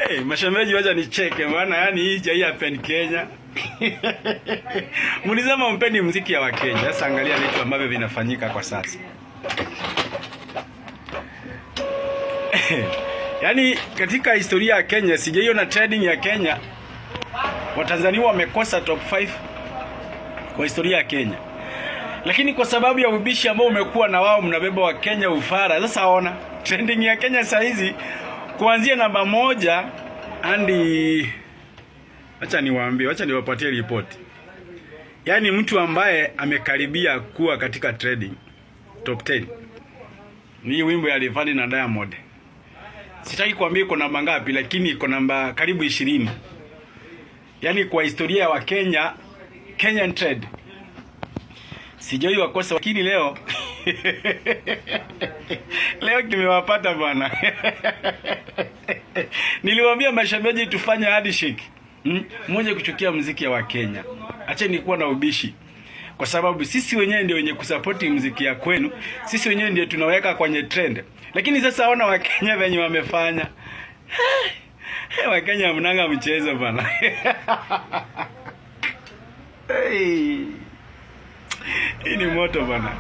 Hey, mashemeji wacha nicheke maana yani hii jai happen Kenya. Mlisema mpeni muziki ya Wakenya. Sasa angalia vitu ambavyo vinafanyika kwa sasa. Yaani katika historia ya Kenya sijaiona trading ya Kenya Watanzania wamekosa top 5 kwa historia ya Kenya. Lakini kwa sababu ya ubishi ambao umekuwa na wao mnabeba wa Kenya ufara. Sasa ona trending ya Kenya saa hizi kuanzia namba 1 hadi acha niwapatie report. Yaani mtu ambaye amekaribia kuwa katika trading top 10 ni wimbo ya Rayvanny na Diamond. Sitaki kuambia iko namba ngapi lakini iko namba karibu 20. Yaani kwa historia wa Kenya, Kenyan trade sijui wakosa lakini leo leo kimewapata bwana. Niliwaambia mashemeji tufanye handshake. Mmoja kuchukia muziki ya Wakenya. Acheni kuwa na ubishi. Kwa sababu sisi wenyewe ndio wenye kusupport muziki ya kwenu. Sisi wenyewe ndio tunaweka kwenye trend. Lakini sasa ona Wakenya wenye wamefanya. Wakenya mnanga mchezo bwana. Hey. Hii ni moto bwana.